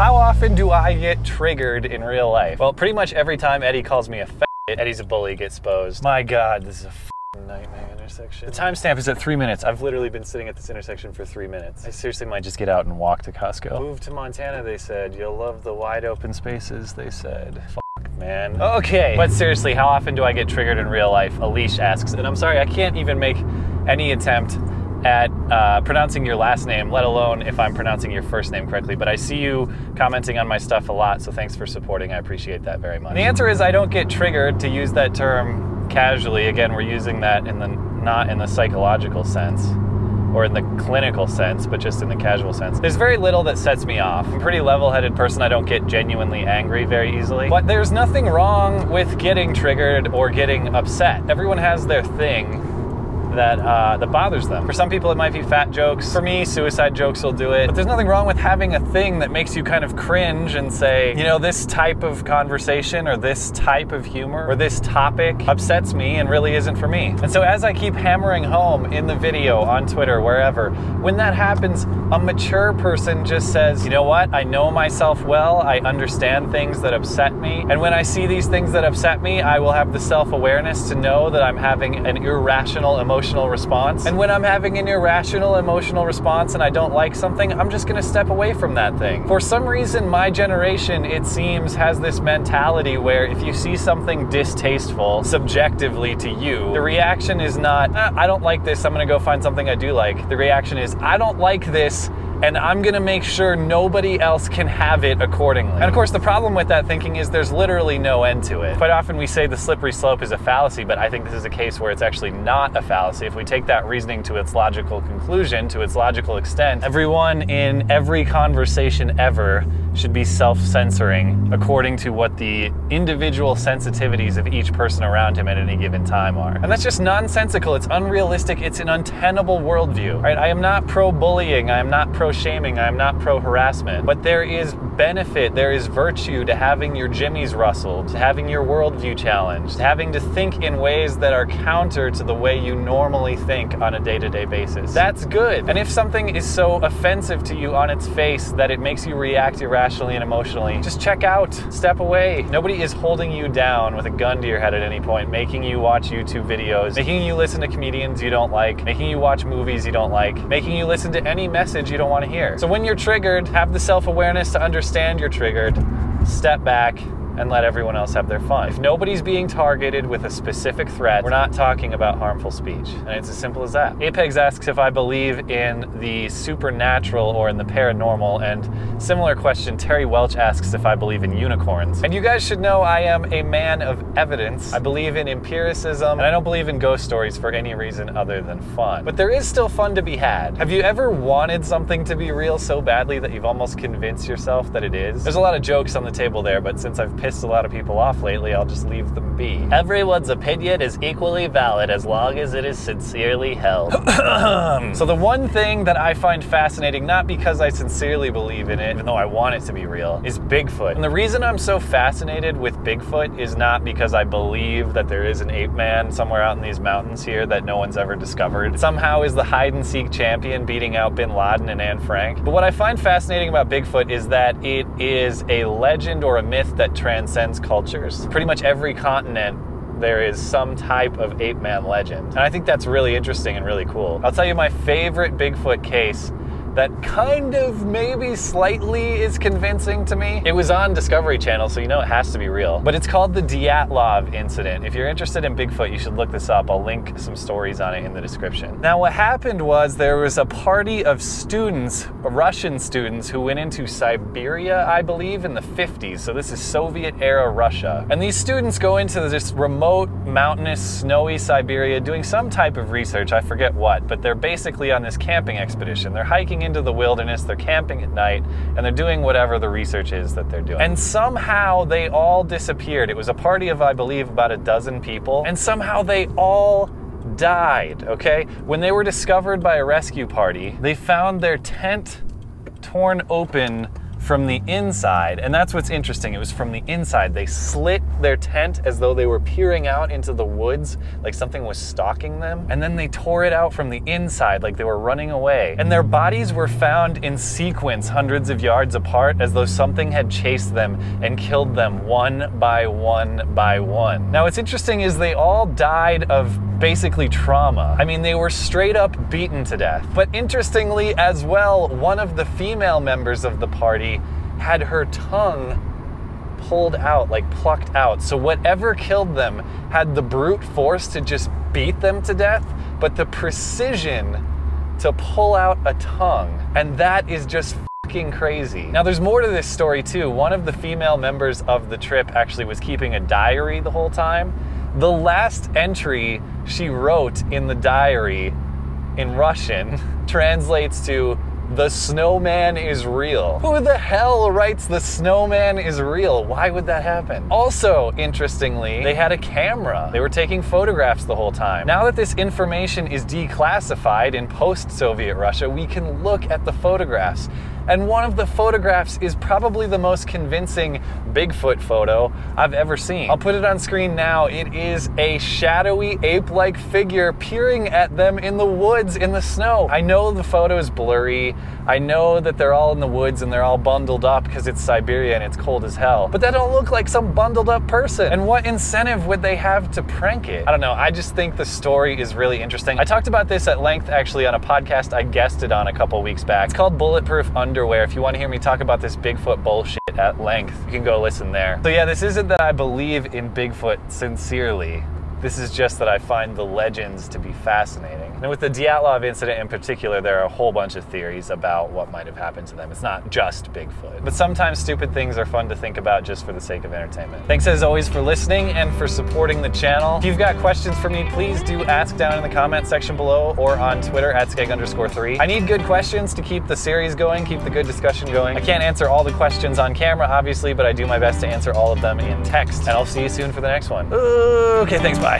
how often do I get triggered in real life? Well, pretty much every time Eddie calls me a fat, Eddie's a bully, gets exposed. My God, this is a nightmare intersection. The timestamp is at 3 minutes. I've literally been sitting at this intersection for 3 minutes. I seriously might just get out and walk to Costco. Move to Montana, they said. You'll love the wide open spaces, they said. Man. Okay, but seriously, how often do I get triggered in real life? Alish asks, and I'm sorry, I can't even make any attempt at pronouncing your last name, let alone if I'm pronouncing your first name correctly, but I see you commenting on my stuff a lot, so thanks for supporting. I appreciate that very much. And the answer is I don't get triggered, to use that term casually. Again, we're using that in the not in the psychological sense or in the clinical sense, but just in the casual sense. There's very little that sets me off. I'm a pretty level-headed person. I don't get genuinely angry very easily. But there's nothing wrong with getting triggered or getting upset. Everyone has their thing that bothers them. For some people it might be fat jokes. For me, suicide jokes will do it. But there's nothing wrong with having a thing that makes you kind of cringe and say, you know, this type of conversation or this type of humor or this topic upsets me and really isn't for me. And so as I keep hammering home in the video, on Twitter, wherever, when that happens, a mature person just says, you know what, I know myself well, I understand things that upset me, and when I see these things that upset me, I will have the self-awareness to know that I'm having an irrational emotional response. And when I'm having an irrational emotional response and I don't like something, I'm just gonna step away from that thing. For some reason, my generation, it seems, has this mentality where if you see something distasteful subjectively to you, the reaction is not, I don't like this, I'm gonna go find something I do like. The reaction is, I don't like this, and I'm gonna make sure nobody else can have it accordingly. And of course, the problem with that thinking is there's literally no end to it. Quite often we say the slippery slope is a fallacy, but I think this is a case where it's actually not a fallacy. If we take that reasoning to its logical conclusion, to its logical extent, everyone in every conversation ever should be self-censoring according to what the individual sensitivities of each person around him at any given time are. And that's just nonsensical, it's unrealistic, it's an untenable worldview, right? I am not pro-bullying, I am not pro-shaming, I am not pro-harassment, but there is benefit, there is virtue to having your jimmies rustled, to having your worldview challenged, to having to think in ways that are counter to the way you normally think on a day-to-day basis. That's good. And if something is so offensive to you on its face that it makes you react irrationally and emotionally, just check out, step away. Nobody is holding you down with a gun to your head at any point, making you watch YouTube videos, making you listen to comedians you don't like, making you watch movies you don't like, making you listen to any message you don't want to hear. So when you're triggered, have the self-awareness to understand you're triggered, step back, and let everyone else have their fun. If nobody's being targeted with a specific threat, we're not talking about harmful speech. And it's as simple as that. Apex asks if I believe in the supernatural or in the paranormal, and similar question, Terry Welch asks if I believe in unicorns. And you guys should know I am a man of evidence. I believe in empiricism, and I don't believe in ghost stories for any reason other than fun. But there is still fun to be had. Have you ever wanted something to be real so badly that you've almost convinced yourself that it is? There's a lot of jokes on the table there, but since I've pissed a lot of people off lately, I'll just leave them be. Everyone's opinion is equally valid as long as it is sincerely held. So the one thing that I find fascinating, not because I sincerely believe in it, even though I want it to be real, is Bigfoot. And the reason I'm so fascinated with Bigfoot is not because I believe that there is an ape man somewhere out in these mountains here that no one's ever discovered. Somehow is the hide-and-seek champion beating out Bin Laden and Anne Frank. But what I find fascinating about Bigfoot is that it is a legend or a myth that transcends cultures. Pretty much every continent there is some type of ape man legend. And I think that's really interesting and really cool. I'll tell you my favorite Bigfoot case that kind of maybe slightly is convincing to me. It was on Discovery Channel, so you know it has to be real. But it's called the Dyatlov incident. If you're interested in Bigfoot, you should look this up. I'll link some stories on it in the description. Now what happened was there was a party of students, Russian students, who went into Siberia, I believe, in the 50s. So this is Soviet-era Russia. And these students go into this remote, mountainous, snowy Siberia doing some type of research, I forget what, but they're basically on this camping expedition. They're hiking into the wilderness, they're camping at night, and they're doing whatever the research is that they're doing. And somehow they all disappeared. It was a party of, I believe, about a dozen people, and somehow they all died, okay? When they were discovered by a rescue party, they found their tent torn open from the inside, and that's what's interesting. It was from the inside. They slit their tent as though they were peering out into the woods, like something was stalking them, and then they tore it out from the inside like they were running away. And their bodies were found in sequence hundreds of yards apart, as though something had chased them and killed them one by one by one. Now what's interesting is they all died of basically trauma. I mean, they were straight up beaten to death. But interestingly as well, one of the female members of the party had her tongue pulled out, like plucked out. So whatever killed them had the brute force to just beat them to death, but the precision to pull out a tongue. And that is just fucking crazy. Now there's more to this story too. One of the female members of the trip actually was keeping a diary the whole time. The last entry she wrote in the diary in Russian translates to, "The snowman is real." Who the hell writes "the snowman is real"? Why would that happen? Also, interestingly, they had a camera. They were taking photographs the whole time. Now that this information is declassified in post-Soviet Russia, we can look at the photographs. And one of the photographs is probably the most convincing Bigfoot photo I've ever seen. I'll put it on screen now. It is a shadowy ape-like figure peering at them in the woods in the snow. I know the photo is blurry. I know that they're all in the woods and they're all bundled up because it's Siberia and it's cold as hell. But that don't look like some bundled up person. And what incentive would they have to prank it? I don't know. I just think the story is really interesting. I talked about this at length actually on a podcast I guested on a couple weeks back. It's called Bulletproof Underwear. If you want to hear me talk about this Bigfoot bullshit at length, you can go listen there. So yeah, this isn't that I believe in Bigfoot sincerely. This is just that I find the legends to be fascinating. And with the Dyatlov incident in particular, there are a whole bunch of theories about what might have happened to them. It's not just Bigfoot. But sometimes stupid things are fun to think about just for the sake of entertainment. Thanks as always for listening and for supporting the channel. If you've got questions for me, please do ask down in the comment section below or on Twitter at skeg_3. I need good questions to keep the series going, keep the good discussion going. I can't answer all the questions on camera, obviously, but I do my best to answer all of them in text. And I'll see you soon for the next one. Okay, thanks, bye.